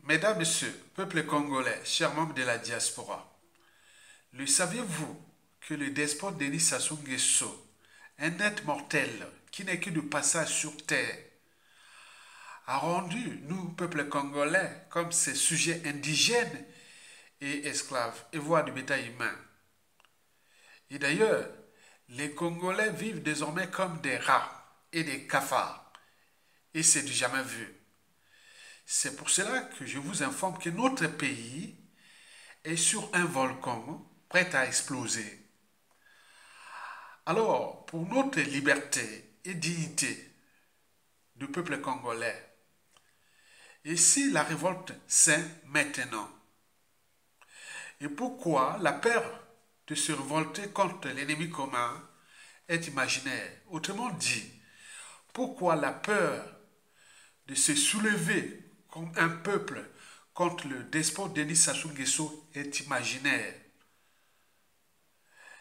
Mesdames, Messieurs, peuple congolais, chers membres de la diaspora, le saviez-vous que le despote Denis Sassou Nguesso, un être mortel qui n'est que de passage sur terre, a rendu nous, peuple congolais, comme ses sujets indigènes et esclaves, et voire du bétail humain. Et d'ailleurs, les Congolais vivent désormais comme des rats et des cafards, et c'est du jamais vu. C'est pour cela que je vous informe que notre pays est sur un volcan prêt à exploser. Alors, pour notre liberté et dignité du peuple congolais, et si la révolte c'est maintenant? Et pourquoi la peur de se révolter contre l'ennemi commun est imaginaire? Autrement dit, pourquoi la peur de se soulever comme un peuple contre le despote Denis Sassou Nguesso est imaginaire?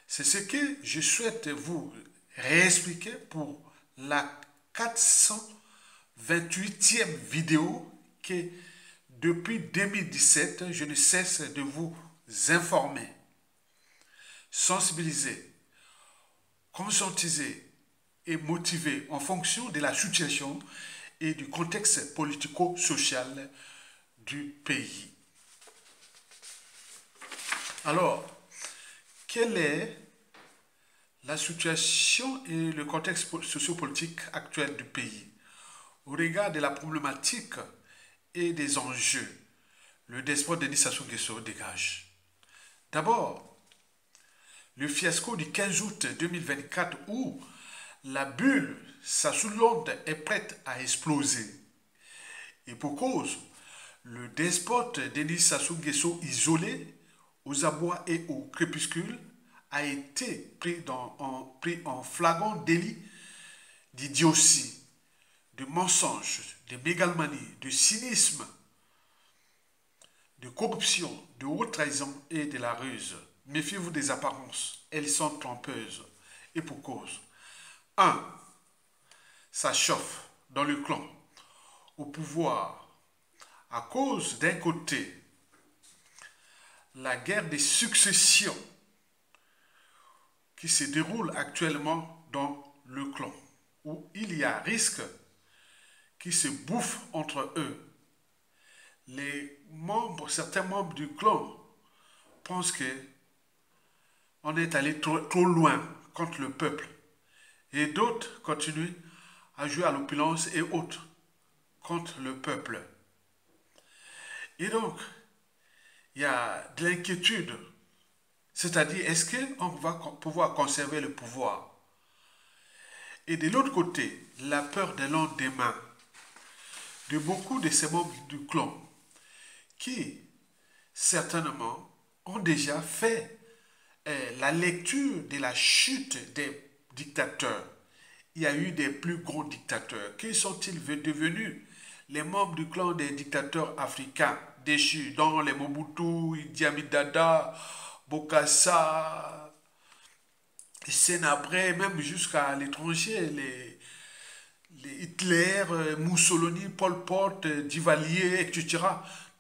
C'est ce que je souhaite vous réexpliquer pour la 428e vidéo que depuis 2017, je ne cesse de vous informer, sensibiliser, conscientiser et motiver en fonction de la situation et du contexte politico-social du pays. Alors, quelle est la situation et le contexte sociopolitique actuel du pays au regard de la problématique et des enjeux? Le despote Denis Sassou Nguesso dégage. D'abord, le fiasco du 15 août 2024 où la bulle Sassou-Londe est prête à exploser. Et pour cause, le despote Denis Sassou Nguesso isolé aux abois et au crépuscule a été pris en flagrant délit d'idiotie, de mensonge, de mégalomanie, de cynisme, de corruption, de haute trahison et de la ruse. Méfiez-vous des apparences, elles sont trompeuses. Et pour cause. 1. Ça chauffe dans le clan, au pouvoir, à cause d'un côté, la guerre des successions qui se déroule actuellement dans le clan, où il y a risque qui se bouffent entre eux. Certains membres du clan pensent qu'on est allé trop loin contre le peuple. Et d'autres continuent à jouer à l'opulence et autres contre le peuple. Et donc, il y a de l'inquiétude. C'est-à-dire, est-ce qu'on va pouvoir conserver le pouvoir? Et de l'autre côté, la peur de lendemain de beaucoup de ces membres du clan qui, certainement, ont déjà fait la lecture de la chute des dictateurs. Il y a eu des plus gros dictateurs. Qui sont-ils devenus? Les membres du clan des dictateurs africains déchus, dont les Mobutu, Idi Amin Dada, Bokassa, Sénabré, même jusqu'à l'étranger, les Hitler, Mussolini, Pol Pot, Duvalier, etc.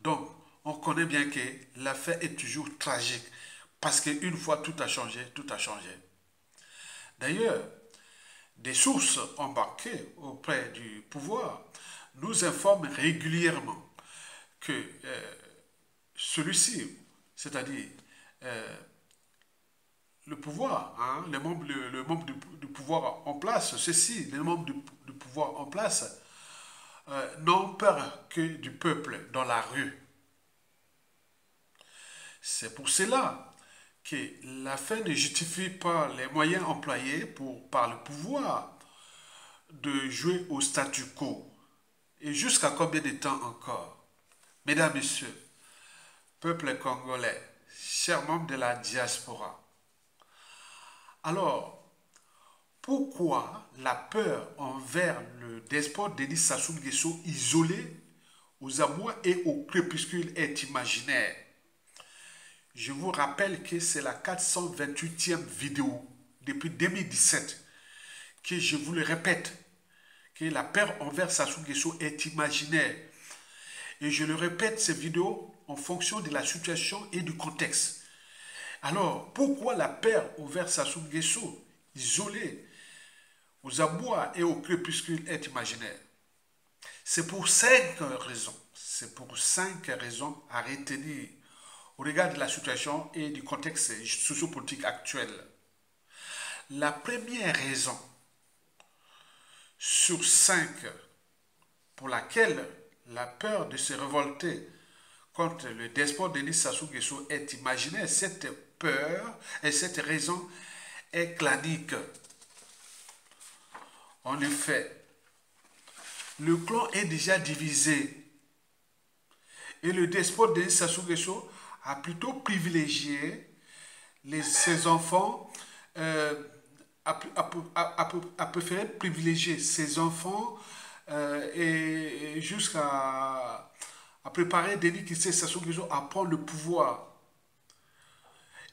Donc, on connaît bien que l'affaire est toujours tragique. Parce qu'une fois tout a changé, tout a changé. D'ailleurs, des sources embarquées auprès du pouvoir nous informent régulièrement que celui-ci, c'est-à-dire le pouvoir, hein, les membres du pouvoir en place, ceux-ci, les membres du pouvoir en place, n'ont peur que du peuple dans la rue. C'est pour cela que la fin ne justifie pas les moyens employés par le pouvoir de jouer au statu quo. Et jusqu'à combien de temps encore? Mesdames, Messieurs, peuple congolais, chers membres de la diaspora, alors, pourquoi la peur envers le despote Denis Sassou Nguesso isolé aux abois et au crépuscule est imaginaire? Je vous rappelle que c'est la 428e vidéo depuis 2017 que je vous le répète, que la peur envers Sassou Nguesso est imaginaire. Et je le répète, ces vidéos en fonction de la situation et du contexte. Alors, pourquoi la paire ouverte Sassou Nguesso, isolée, aux abois et au crépuscule est imaginaire? C'est pour 5 raisons. C'est pour 5 raisons à retenir au regard de la situation et du contexte sociopolitique actuel. La première raison sur 5 pour laquelle la peur de se révolter contre le despote Denis Sassou Nguesso est imaginaire, cette peur et cette raison est clanique. En effet, le clan est déjà divisé et le despote Denis Sassou Nguesso a plutôt privilégié ses enfants, a préféré privilégier ses enfants et jusqu'à préparer Denis Sassou Nguesso à prendre le pouvoir.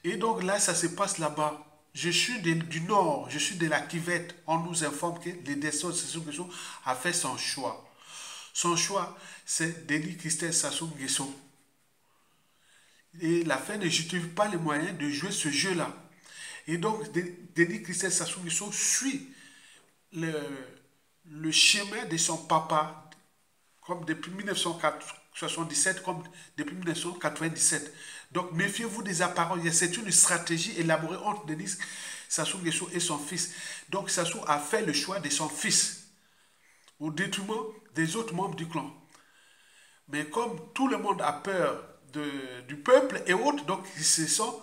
Et donc là, ça se passe là-bas. Je suis du Nord, je suis de la Kivette. On nous informe que le despote Sassou Nguesso a fait son choix. Son choix, c'est Denis Sassou Nguesso. Et la fin ne justifie pas les moyens de jouer ce jeu-là. Et donc, Denis Sassou Nguesso suit le chemin de son papa, comme depuis 1977, comme depuis 1997. Donc, méfiez-vous des apparences. C'est une stratégie élaborée entre Denis Sassou Nguesso et son fils. Donc, Sassou a fait le choix de son fils au détriment des autres membres du clan. Mais comme tout le monde a peur du peuple et autres, donc ils se sont,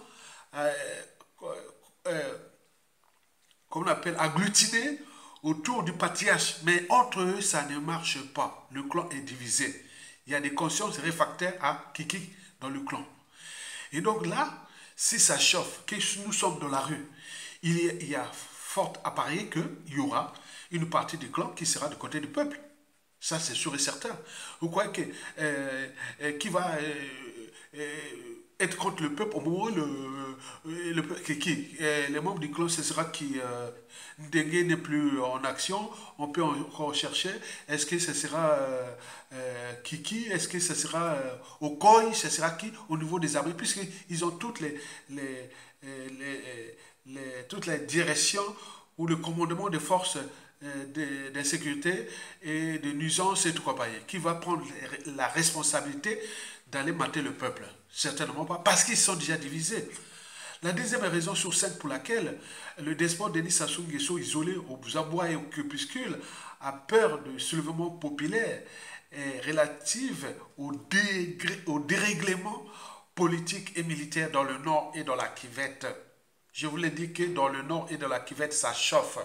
comme on appelle, agglutinés autour du patriarche. Mais entre eux, ça ne marche pas. Le clan est divisé. Il y a des consciences réfractaires à Kiki dans le clan. Et donc là, si ça chauffe, que nous sommes dans la rue, il y a fort à parier qu'il y aura une partie du clan qui sera du côté du peuple. Ça, c'est sûr et certain. Vous croyez que qui va être contre le peuple au moment où les membres du clan, ce sera qui Ndengue n'est plus en action, on peut encore chercher. Est-ce que ce sera Kiki? Est-ce que ce sera Okoy? Ce sera qui au niveau des armées? Puisqu'ils ont toutes toutes les directions ou le commandement des forces d'insécurité et de nuisance et tout quoi pareil. Qui va prendre la responsabilité d'aller mater le peuple? Certainement pas, parce qu'ils sont déjà divisés. La deuxième raison sur 5 pour laquelle le despote Denis Sassou Nguesso, isolé aux abois et au crépuscule, a peur du soulèvement populaire est relative au dérèglement politique et militaire dans le Nord et dans la Kivette. Je vous l'ai dit que dans le Nord et dans la Kivette, ça chauffe.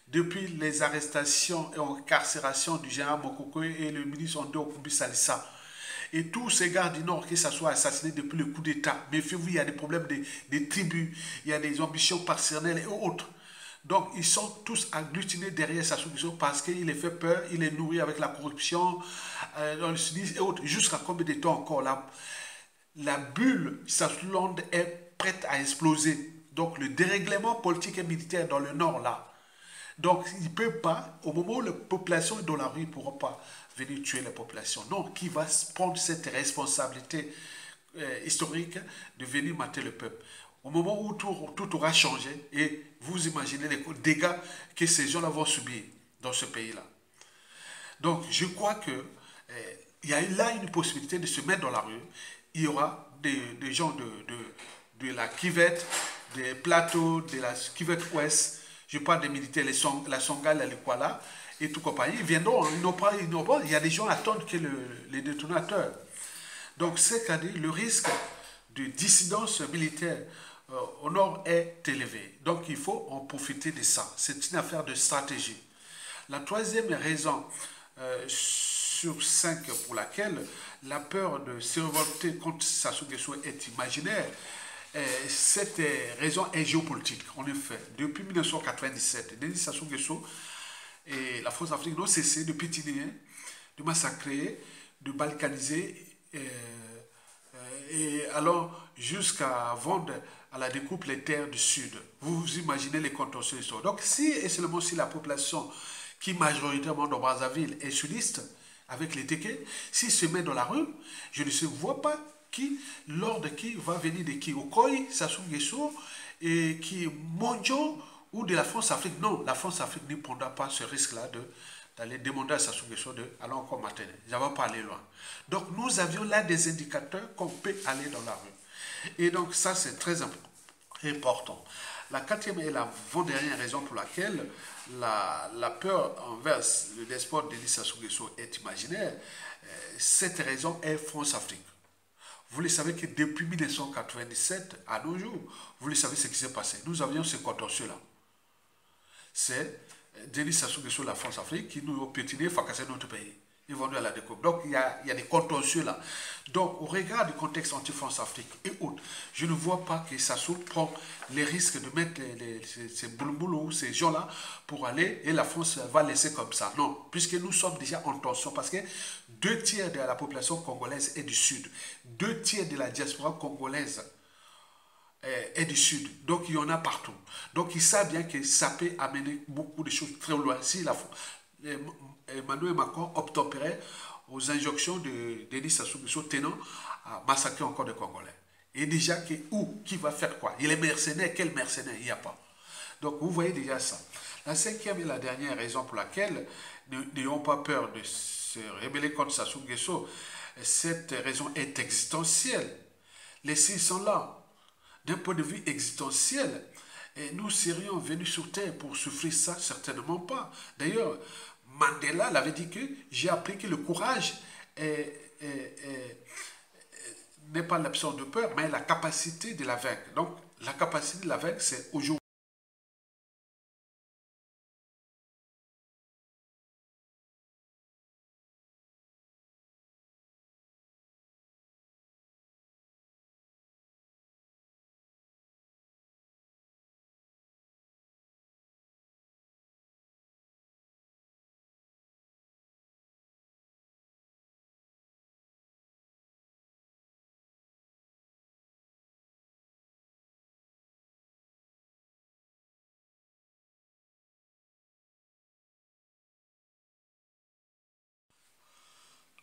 Depuis les arrestations et incarcérations du général Mokoko et le ministre Ondo Okumbi Salissa, et tous ces gars du Nord qui se soient assassinés depuis le coup d'État. Méfiez-vous, il y a des problèmes des tribus, il y a des ambitions personnelles et autres. Donc, ils sont tous agglutinés derrière Sassou Nguesso parce qu'il les fait peur, il est nourri avec la corruption, dans le sudisme et autres. Jusqu'à combien de temps encore la bulle Sassou est prête à exploser. Donc, le dérèglement politique et militaire dans le Nord, là. Donc, il ne peut pas, au moment où la population est dans la rue, il ne pourra pas venir tuer la population. Non, qui va prendre cette responsabilité historique de venir mater le peuple? Au moment où tout aura changé, et vous imaginez les dégâts que ces gens-là vont subir dans ce pays-là. Donc, je crois que il y a là une possibilité de se mettre dans la rue. Il y aura des gens de la Kivette, des plateaux, de la Kivette Ouest. Je parle des militaires, la Songhai, la Likwala et tout compagnie. Ils viendront, ils n'ont pas. Il y a des gens qui attendent que les détonateurs. Donc, c'est-à-dire le risque de dissidence militaire au Nord est élevé. Donc, il faut en profiter de ça. C'est une affaire de stratégie. La troisième raison sur 5 pour laquelle la peur de se révolter contre Sassou Nguesso est imaginaire, cette raison est géopolitique. En effet, depuis 1997, Denis Sassou Nguesso et la France africaine n'ont cessé de piétiner, de massacrer, de balkaniser, et alors jusqu'à vendre à la découpe les terres du Sud. Vous imaginez les contorsions historiques. Donc, si et seulement si la population qui majoritairement dans Brazzaville est sudiste, avec les tickets, s'il se met dans la rue, je ne vois pas qui, l'ordre qui va venir de qui, Okoi, Sassou Nguesso, et qui est mondiaux ou de la France-Afrique. Non, la France-Afrique ne prendra pas ce risque-là d'aller demander à Sassou Nguesso de aller encore matin. Ça ne va pas aller loin. Donc nous avions là des indicateurs qu'on peut aller dans la rue. Et donc ça c'est très important. La quatrième et l'avant-dernière raison pour laquelle la peur envers le despote Denis Sassou Nguesso est imaginaire, cette raison est France-Afrique. Vous le savez que depuis 1997 à nos jours, vous le savez ce qui s'est passé. Nous avions ce contentieux-là. C'est Denis Sassou Nguesso, la France-Afrique, qui nous a piétiné, fracassé notre pays. Ils vont nous à la découpe. Donc, il y a des contentieux là. Donc, au regard du contexte anti-France-Afrique et autres, je ne vois pas que Sassou prend les risques de mettre ces boulous, ces gens-là, pour aller, et la France va laisser comme ça. Non, puisque nous sommes déjà en tension, parce que 2 tiers de la population congolaise est du Sud. 2 tiers de la diaspora congolaise est du Sud. Donc, il y en a partout. Donc, ils savent bien que ça peut amener beaucoup de choses très loin. Si Emmanuel Macron obtempérait aux injonctions de Denis Sassou Nguesso tenant à massacrer encore des Congolais. Et déjà, qui va faire quoi? Il est mercenaire, quel mercenaire? Il n'y a pas. Donc, vous voyez déjà ça. La cinquième et la dernière raison pour laquelle nous n'ayons pas peur de se rebeller contre Sassou Nguesso, cette raison est existentielle. Les signes sont là. D'un point de vue existentiel, et nous serions venus sur Terre pour souffrir ça? Certainement pas. D'ailleurs, Mandela l'avait dit que j'ai appris que le courage n'est pas l'absence de peur, mais la capacité de la vaincre. Donc, la capacité de la vaincre, c'est aujourd'hui.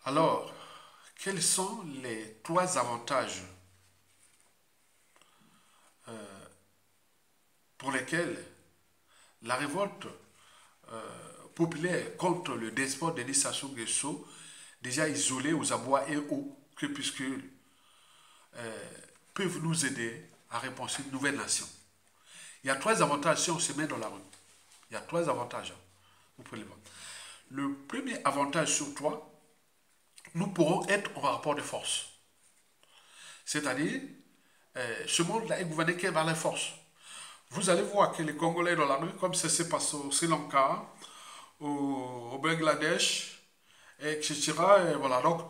Alors, quels sont les 3 avantages pour lesquels la révolte populaire contre le despote Denis Sassou Nguesso, déjà isolé aux abois et aux crépuscules, peuvent nous aider à repenser une nouvelle nation? Il y a 3 avantages si on se met dans la rue. Il y a 3 avantages. Vous pouvez les voir. Le premier avantage sur toi, nous pourrons être en rapport de force. C'est-à-dire, ce monde-là est gouverné que par les forces. Vous allez voir que les Congolais dans la rue, comme ça s'est passé au Sri Lanka, au Bangladesh, etc. Et voilà, donc,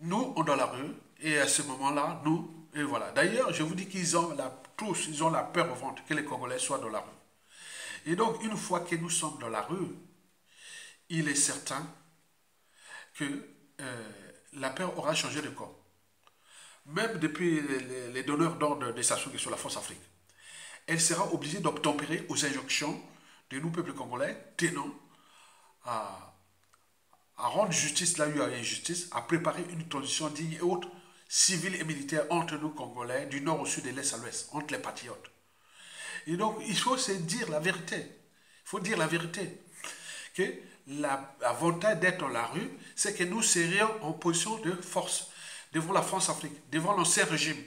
nous, on est dans la rue, et à ce moment-là, nous, et voilà. D'ailleurs, je vous dis qu'ils ont tous, ils ont la peur au ventre que les Congolais soient dans la rue. Et donc, une fois que nous sommes dans la rue, il est certain que la peur aura changé de corps. Même depuis les donneurs d'ordre de Sassou Nguesso sur la France-Afrique, elle sera obligée d'obtempérer aux injonctions de nous, peuple congolais, tenant à rendre justice là où il y a injustice, à préparer une transition digne et haute, civile et militaire entre nous, Congolais, du nord au sud et de l'est à l'ouest, entre les patriotes. Et donc, il faut se dire la vérité. Il faut dire la vérité. Que l'avantage d'être dans la rue, c'est que nous serions en position de force devant la France-Afrique, devant l'ancien régime,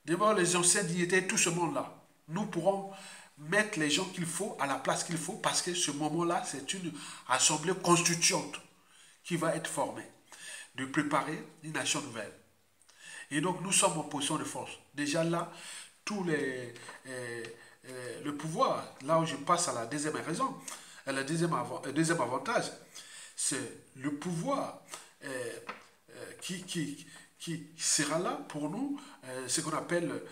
devant les anciens dignitaires, tout ce monde-là. Nous pourrons mettre les gens qu'il faut à la place qu'il faut parce que ce moment-là, c'est une assemblée constituante qui va être formée, de préparer une nation nouvelle. Et donc, nous sommes en position de force. Déjà là, le pouvoir, là où je passe à la deuxième raison, le deuxième avantage, c'est le pouvoir qui sera là pour nous, ce qu'on appelle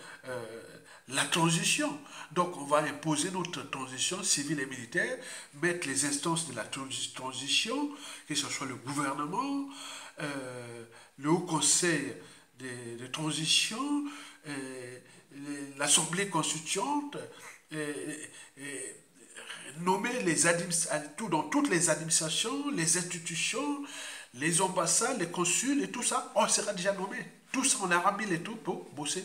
la transition. Donc on va imposer notre transition civile et militaire, mettre les instances de la transition, que ce soit le gouvernement, le Haut Conseil de transition, l'Assemblée constituante, nommer dans toutes les administrations, les institutions, les ambassades, les consuls et tout ça, on sera déjà nommé. Tout ça, on aura mis les tout pour bosser,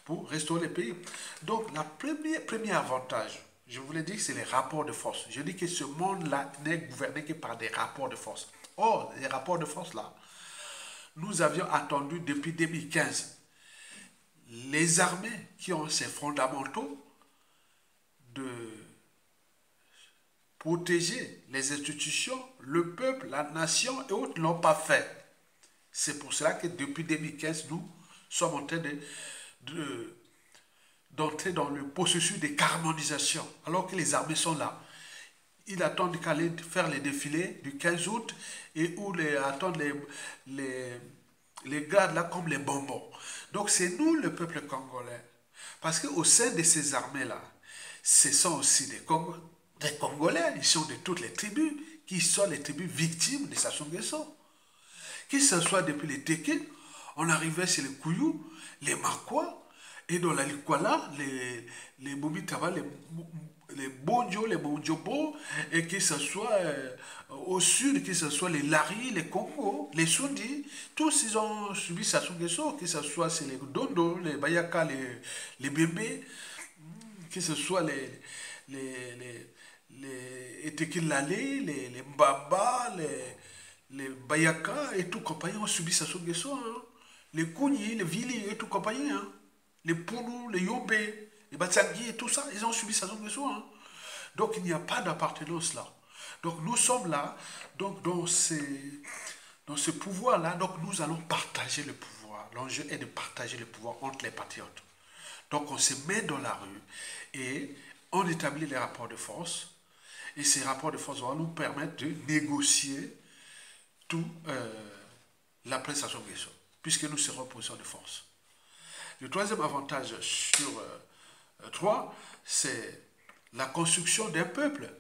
pour restaurer les pays. Donc, le premier avantage, je vous l'ai dit, c'est les rapports de force. Je dis que ce monde-là n'est gouverné que par des rapports de force. Or, les rapports de force-là, nous avions attendu depuis 2015 les armées qui ont ces fondamentaux de protéger les institutions, le peuple, la nation et autres n'ont pas fait. C'est pour cela que depuis 2015, nous sommes en train d'entrer dans le processus de carbonisation, alors que les armées sont là. Ils attendent qu'à aller faire les défilés du 15 août et où attendent les gardes là comme les bonbons. Donc c'est nous le peuple congolais. Parce qu'au sein de ces armées-là, ce sont aussi des Congolais, ils sont de toutes les tribus, qui sont les tribus victimes de Sassou Nguesso. Que ce soit depuis les Teke, on arrivait chez les Kouyou, les Makwa, et dans la Likwala, les Boubitaba, les Bonjo, les Bonjobo, et que ce soit au sud, que ce soit les Lari, les Congo, les Sundi, tous ils ont subi Sassou Nguesso, que ce soit c'est les Dondo, les Bayaka, les Bébés, que ce soit les Etekilale, les Mbaba, les Bayaka et tout compagnie ont subi Sassou Nguesso. Hein. Les Kouni, les Vili et tout compagnie. Hein. Les Poulou, les Yobe, les Batsangui et tout ça, ils ont subi Sassou Nguesso. Hein. Donc il n'y a pas d'appartenance là. Donc nous sommes là, donc dans ce pouvoir-là, donc nous allons partager le pouvoir. L'enjeu est de partager le pouvoir entre les patriotes. Donc on se met dans la rue et on établit les rapports de force. Et ces rapports de force vont nous permettre de négocier tout l'après Sassou Nguesso, puisque nous serons en position de force. Le troisième avantage sur trois, c'est la construction d'un peuple.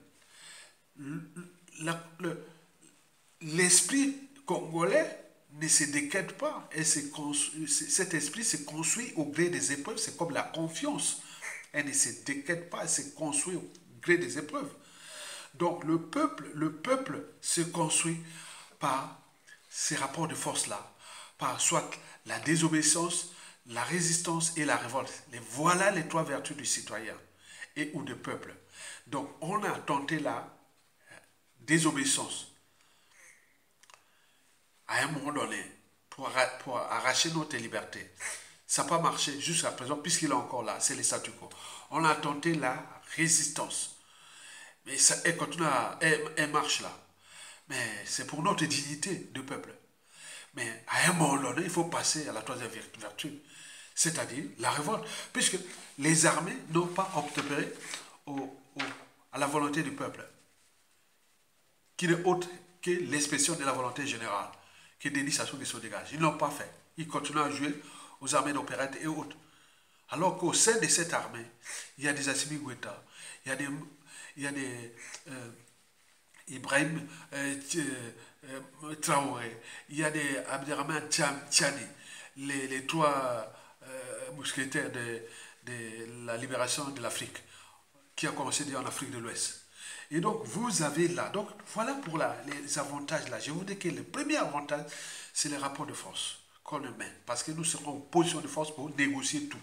L'esprit congolais ne se décrète pas. Et cet esprit se construit au gré des épreuves. C'est comme la confiance. Elle ne se décrète pas, elle se construit au gré des épreuves. Donc le peuple se construit par ces rapports de force-là, par soit la désobéissance, la résistance et la révolte. Et voilà les trois vertus du citoyen et ou du peuple. Donc on a tenté la désobéissance à un moment donné pour arracher notre liberté. Ça n'a pas marché jusqu'à présent puisqu'il est encore là, c'est le statu quo. On a tenté la résistance. Mais ça, elle continue elle marche là. Mais c'est pour notre dignité de peuple. Mais à un moment donné, il faut passer à la troisième vertu, c'est-à-dire la révolte. Puisque les armées n'ont pas obtempéré à la volonté du peuple, qui n'est autre que l'expression de la volonté générale, que Denis Sassou Nguesso dégage. Ils ne l'ont pas fait. Ils continuent à jouer aux armées d'opérette et autres. Alors qu'au sein de cette armée, il y a des Assimi Goïta, il y a des Ibrahim Traoré, il y a des Abderrahmane Tchani, les trois mousquetaires de la libération de l'Afrique, qui a commencé en Afrique de l'Ouest. Et donc, vous avez là, donc voilà pour les avantages là. Je vous dis que le premier avantage, c'est les rapports de force qu'on met, parce que nous serons en position de force pour négocier tout.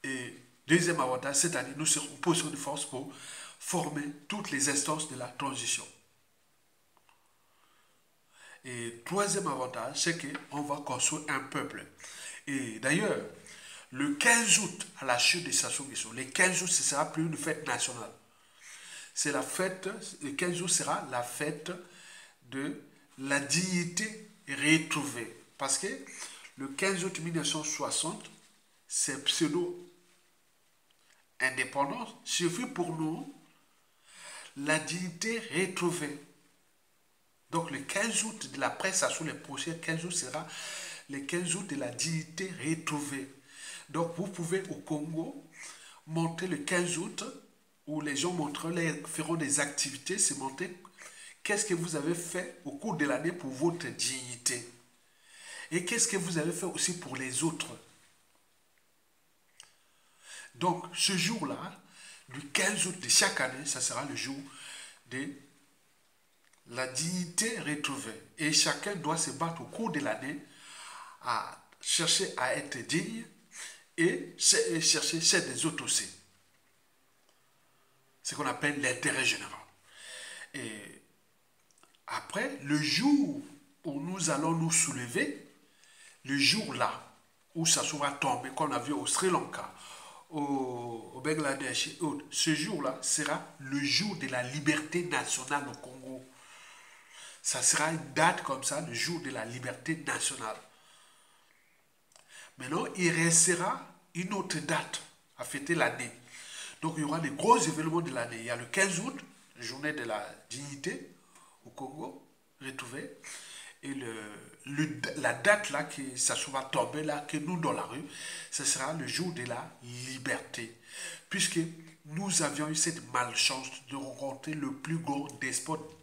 Et deuxième avantage, c'est-à-dire nous serons en position de force pour former toutes les instances de la transition. Et troisième avantage, c'est qu'on va construire un peuple. Et d'ailleurs, le 15 août, à la chute de Sassou Nguesso, le 15 août, ce sera plus une fête nationale. C'est la fête, le 15 août sera la fête de la dignité retrouvée. Parce que le 15 août 1960, c'est pseudo-indépendance, suffit pour nous la dignité retrouvée. Donc le 15 août de la presse, sous les prochains 15 août sera le 15 août de la dignité retrouvée. Donc vous pouvez au Congo monter le 15 août où les gens feront des activités, se montrer qu'est-ce que vous avez fait au cours de l'année pour votre dignité. Et qu'est-ce que vous avez fait aussi pour les autres. Donc ce jour-là, du 15 août de chaque année, ça sera le jour de la dignité retrouvée. Et chacun doit se battre au cours de l'année à chercher à être digne et chercher chez des autres aussi. Ce qu'on appelle l'intérêt général. Et après, le jour où nous allons nous soulever, le jour là où ça sera tombé, qu'on a vu au Sri Lanka, au Bangladesh et autres, ce jour-là sera le jour de la liberté nationale au Congo. Ça sera une date comme ça, le jour de la liberté nationale. Maintenant, il restera une autre date à fêter l'année. Donc, il y aura des gros événements de l'année. Il y a le 15 août, la journée de la dignité au Congo, retrouvé. Et la date là, que ça sera tombé là, que nous dans la rue, ce sera le jour de la liberté. Puisque nous avions eu cette malchance de rencontrer le plus grand despote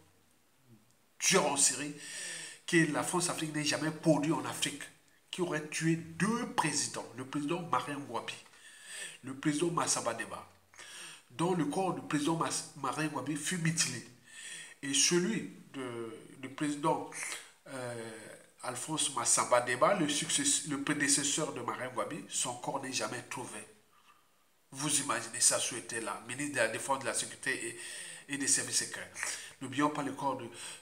tueur en série que la France-Afrique n'ait jamais produit en Afrique, qui aurait tué 2 présidents, le président Marien Ngouabi, le président Massamba Deba, dont le corps du président Marien Ngouabi fut mutilé. Et celui du président Alphonse Massamba Deba, le prédécesseur de Marien Ngouabi, son corps n'est jamais trouvé. Vous imaginez ça, souhaité là, ministre de la Défense, de la Sécurité et des Services secrets. N'oublions pas le corps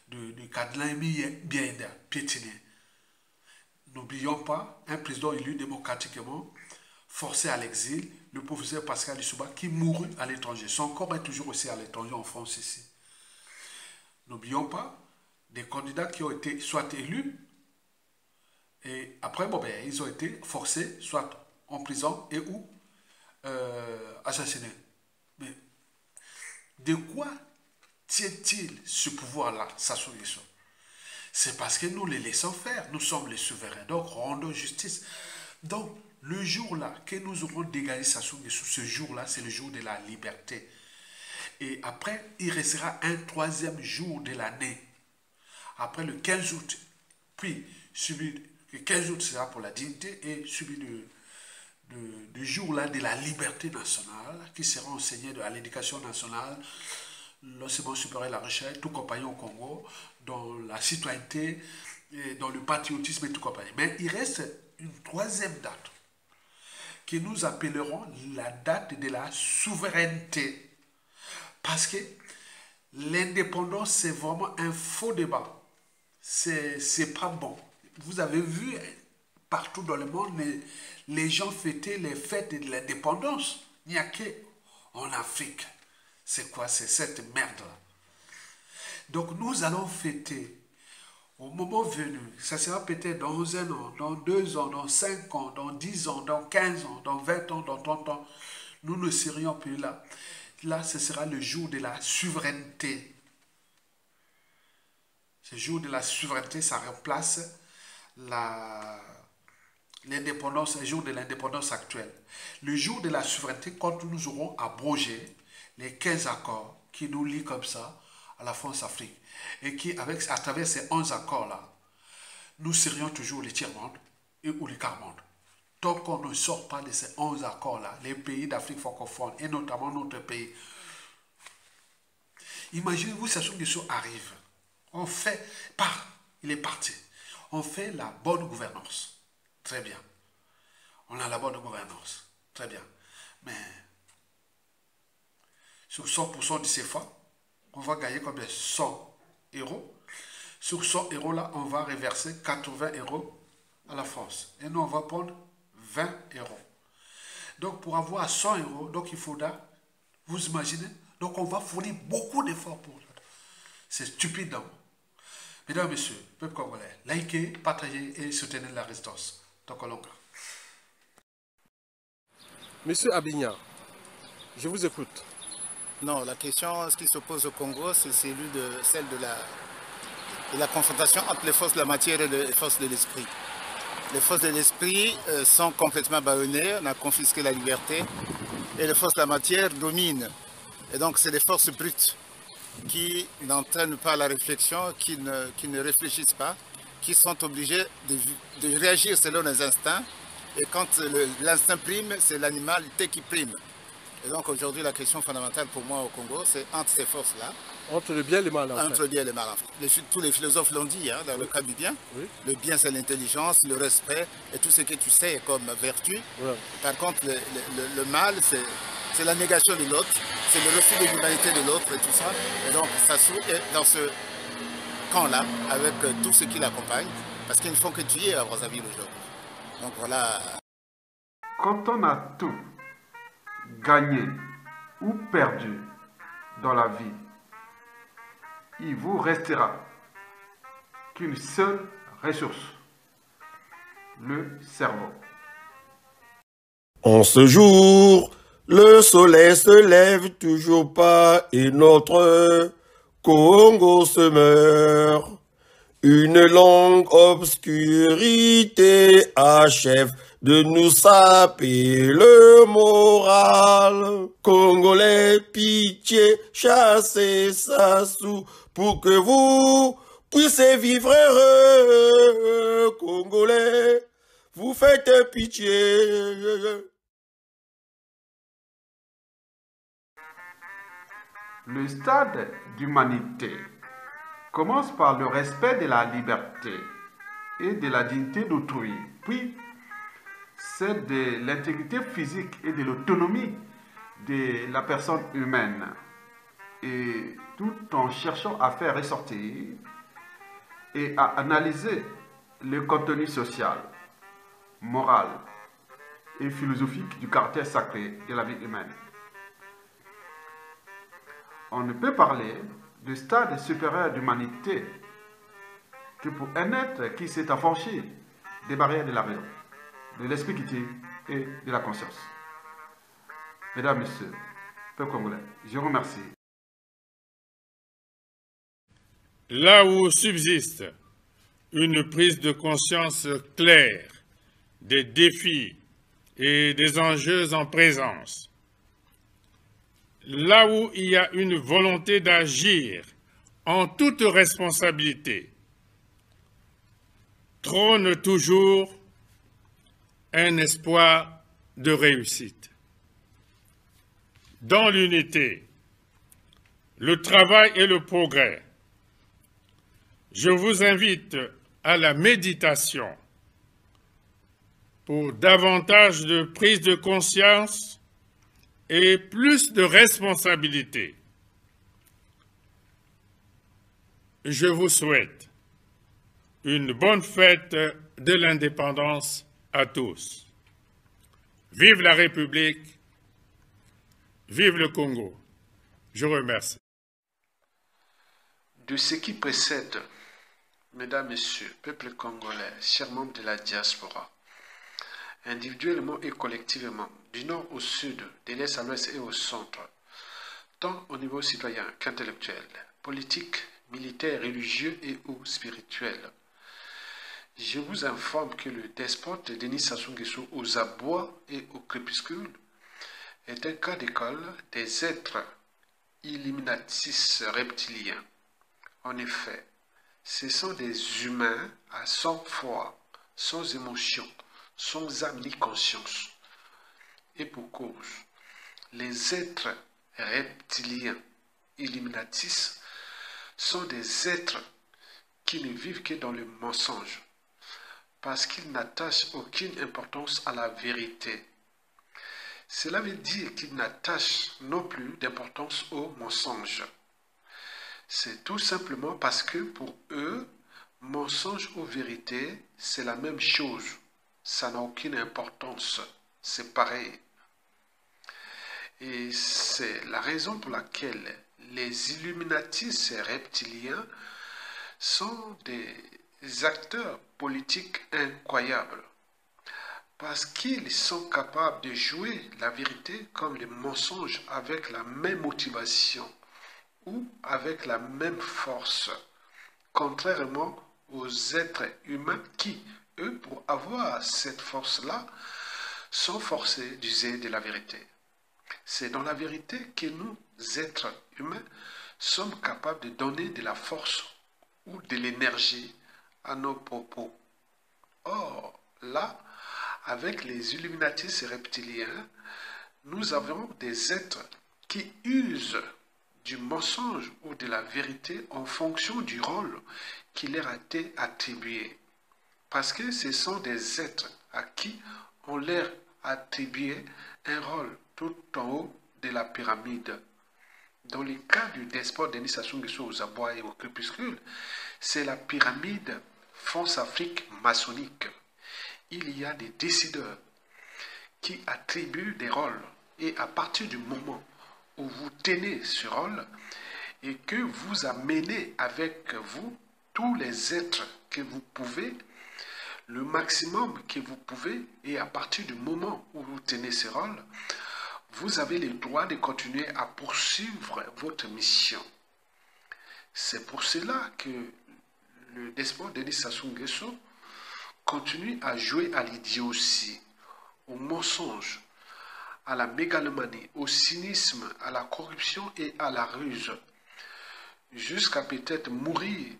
de Kadlan Biaïda, piétiné. N'oublions pas un président élu démocratiquement, forcé à l'exil, le professeur Pascal Lissouba, qui mourut à l'étranger. Son corps est toujours aussi à l'étranger en France ici. N'oublions pas des candidats qui ont été soit élus, et après, bon, ben, ils ont été forcés, soit en prison et ou assassinés. Mais de quoi tient-il ce pouvoir-là, Sassou Nguesso? C'est parce que nous les laissons faire. Nous sommes les souverains. Donc, rendons justice. Donc, le jour-là que nous aurons dégagé Sassou Nguesso, ce jour-là, c'est le jour de la liberté. Et après, il restera un 3e jour de l'année. Après le 15 août, puis le 15 août sera pour la dignité et celui du jour-là de la liberté nationale qui sera enseigné à l'éducation nationale, l'enseignement supérieur et la recherche, tout compagnie au Congo, dans la citoyenneté, et dans le patriotisme et tout compagnie. Mais il reste une 3e date que nous appellerons la date de la souveraineté. Parce que l'indépendance, c'est vraiment un faux débat. C'est pas bon. Vous avez vu partout dans le monde, les gens fêtaient les fêtes de l'indépendance. Il n'y a qu'en Afrique. C'est quoi? C'est cette merde-là. Donc nous allons fêter au moment venu. Ça sera peut-être dans 1 an, dans 2 ans, dans 5 ans, dans 10 ans, dans 15 ans, dans 20 ans, dans 30 ans. Nous ne serions plus là. Là, ce sera le jour de la souveraineté. Ce jour de la souveraineté, ça remplace l'indépendance, le jour de l'indépendance actuelle. Le jour de la souveraineté, quand nous aurons abrogé les 15 accords qui nous lient comme ça à la France-Afrique et qui, à travers ces 11 accords-là, nous serions toujours les tiers-mondes ou les quart-mondes. Tant qu'on ne sort pas de ces 11 accords-là, les pays d'Afrique francophone et notamment notre pays, imaginez-vous, Sassou Nguesso arrive. On fait, il est parti. On fait la bonne gouvernance. Très bien. On a la bonne gouvernance. Très bien. Mais sur 100% du CFA, on va gagner combien? 100 euros. Sur 100 euros là, on va reverser 80 euros à la France. Et nous, on va prendre 20 euros. Donc, pour avoir 100 euros, donc il faudra, vous imaginez, donc on va fournir beaucoup d'efforts pour ça. C'est stupide, non? Mesdames et messieurs, peuple congolais, likez, partagez et soutenez la résistance. Tokolonga. Monsieur Abignan, je vous écoute. Non, la question, ce qui se pose au Congo, c'est celle de la confrontation entre les forces de la matière et les forces de l'esprit. Les forces de l'esprit sont complètement bâillonnées, on a confisqué la liberté, et les forces de la matière dominent. Et donc, c'est les forces brutes qui n'entraînent pas la réflexion, qui ne réfléchissent pas, qui sont obligés de réagir selon les instincts. Et quand l'instinct prime, c'est l'animalité qui prime. Et donc aujourd'hui, la question fondamentale pour moi au Congo, c'est entre ces forces-là, Entre le bien et le mal, en entre fait. le bien et le mal. Tous les philosophes l'ont dit, hein, dans le cas du bien. Oui. Le bien, c'est l'intelligence, le respect et tout ce que tu sais comme vertu. Ouais. Par contre, le mal, c'est la négation de l'autre, c'est le refus de l'humanité de l'autre et tout ça. Et donc, ça se trouve dans ce camp-là, avec tout ce qui l'accompagne, parce qu'ils ne font que tuer à Brazzaville aujourd'hui. Donc voilà. Quand on a tout gagné ou perdu dans la vie, il vous restera qu'une seule ressource, le cerveau. En ce jour, le soleil se lève toujours pas et notre Congo se meurt. Une longue obscurité achève de nous saper le moral. Congolais, pitié, chassez Sassou pour que vous puissiez vivre heureux. Congolais, vous faites pitié. Le stade d'humanité commence par le respect de la liberté et de la dignité d'autrui, puis celle de l'intégrité physique et de l'autonomie de la personne humaine, et tout en cherchant à faire ressortir et à analyser le contenu social, moral et philosophique du caractère sacré de la vie humaine. On ne peut parler de stade supérieur d'humanité que pour un être qui s'est affranchi des barrières de la raison, de l'esprit qui tire et de la conscience. Mesdames, Messieurs, peuple congolais, je vous remercie. Là où subsiste une prise de conscience claire des défis et des enjeux en présence, là où il y a une volonté d'agir en toute responsabilité, trône toujours un espoir de réussite. Dans l'unité, le travail et le progrès, je vous invite à la méditation pour davantage de prise de conscience et plus de responsabilité. Je vous souhaite une bonne fête de l'indépendance à tous. Vive la République, vive le Congo. Je vous remercie. De ce qui précède, Mesdames, Messieurs, peuple congolais, chers membres de la diaspora, individuellement et collectivement, du nord au sud, de l'est à l'ouest et au centre, tant au niveau citoyen qu'intellectuel, politique, militaire, religieux et ou spirituel. Je vous informe que le despote Denis Sassou Nguesso aux abois et au crépuscule est un cas d'école des êtres illuminatis reptiliens. En effet, ce sont des humains à sans foi, sans émotion, sans âme ni conscience. Et pour cause, les êtres reptiliens illuminatis sont des êtres qui ne vivent que dans le mensonge, parce qu'ils n'attachent aucune importance à la vérité. Cela veut dire qu'ils n'attachent non plus d'importance au mensonge. C'est tout simplement parce que pour eux, mensonge ou vérité, c'est la même chose. Ça n'a aucune importance. C'est pareil. Et c'est la raison pour laquelle les Illuminatis reptiliens sont des acteurs politiques incroyables. Parce qu'ils sont capables de jouer la vérité comme le mensonge avec la même motivation ou avec la même force, contrairement aux êtres humains qui, eux, pour avoir cette force-là, sont forcés d'user de la vérité. C'est dans la vérité que nous, êtres humains, sommes capables de donner de la force ou de l'énergie à nos propos. Or, là, avec les Illuminatis reptiliens, nous avons des êtres qui usent du mensonge ou de la vérité en fonction du rôle qui leur a été attribué. Parce que ce sont des êtres à qui on leur attribué un rôle tout en haut de la pyramide. Dans le cas du despote Denis Sassou Nguesso aux abois et au crépuscule, c'est la pyramide France-Afrique maçonnique. Il y a des décideurs qui attribuent des rôles. Et à partir du moment où vous tenez ce rôle et que vous amenez avec vous tous les êtres que vous pouvez, le maximum que vous pouvez, et à partir du moment où vous tenez ce rôle, vous avez le droit de continuer à poursuivre votre mission. C'est pour cela que le despote Denis Sassou Nguesso continue à jouer à l'idiotie, au mensonge, à la mégalomanie, au cynisme, à la corruption et à la ruse, jusqu'à peut-être mourir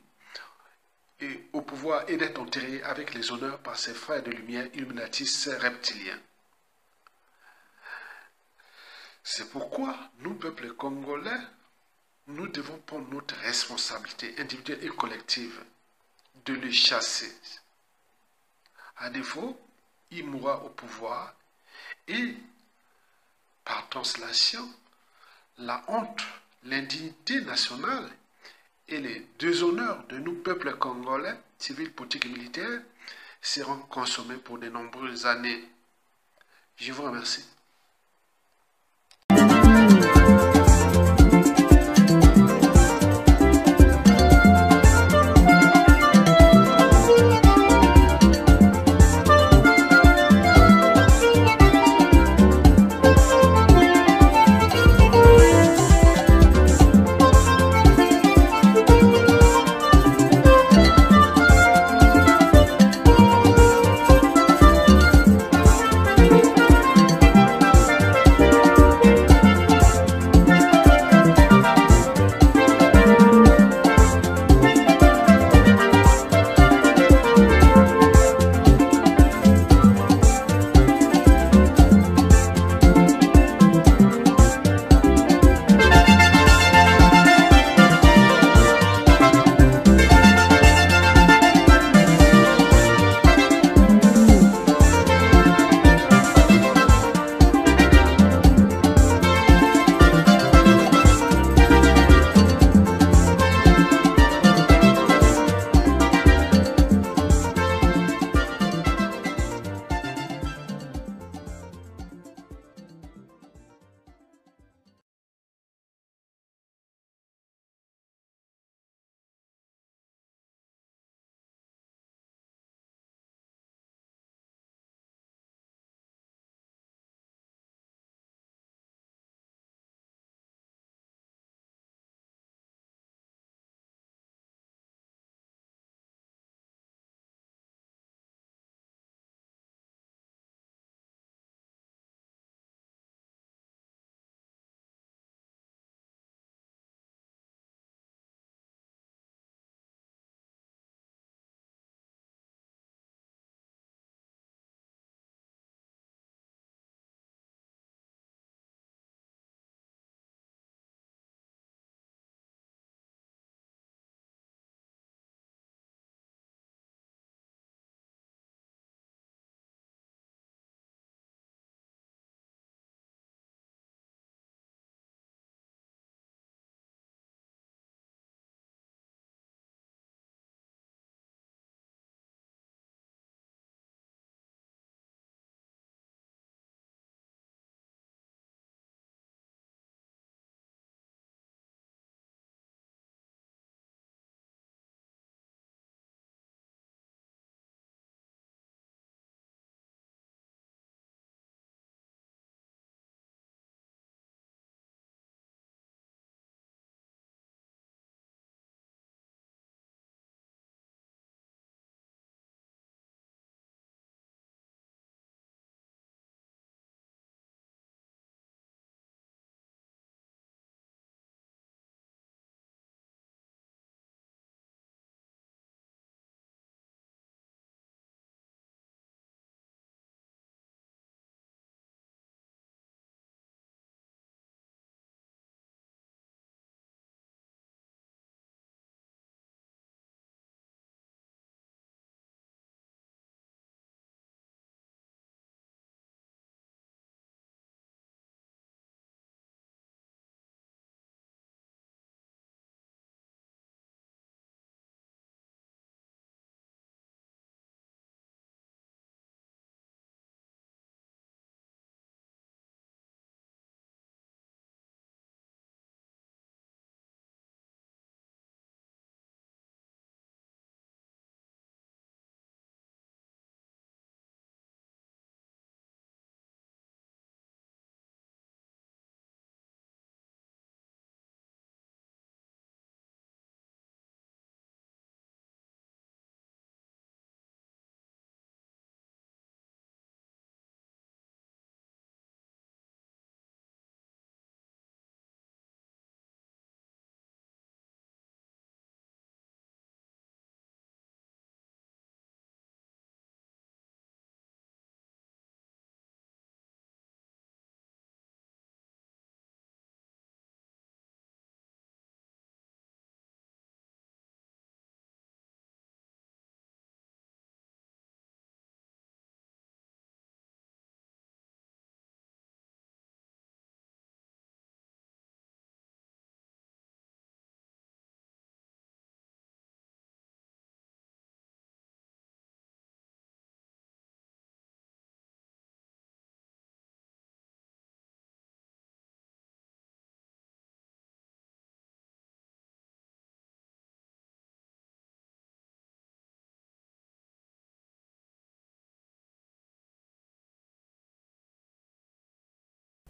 et au pouvoir et d'être enterré avec les honneurs par ses frères de lumière illuminatistes reptiliens. C'est pourquoi nous, peuple congolais, nous devons prendre notre responsabilité individuelle et collective de le chasser. À défaut, il mourra au pouvoir et, par translation, la honte, l'indignité nationale et les déshonneurs de nous, peuples congolais, civils, politiques et militaires, seront consommés pour de nombreuses années. Je vous remercie.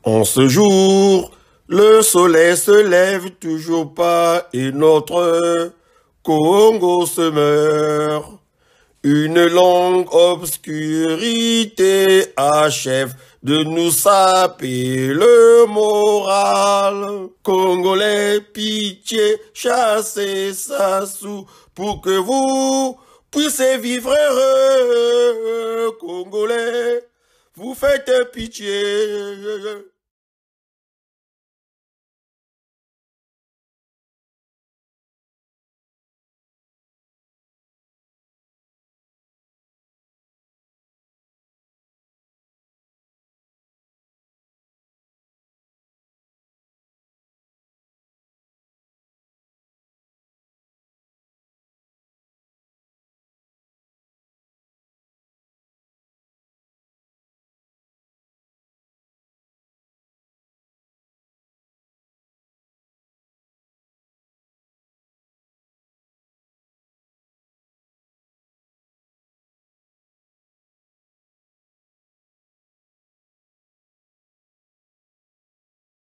En ce jour, le soleil se lève toujours pas et notre Congo se meurt. Une longue obscurité achève de nous saper le moral. Congolais, pitié, chassez ça sous pour que vous puissiez vivre heureux. Congolais, vous faites pitié.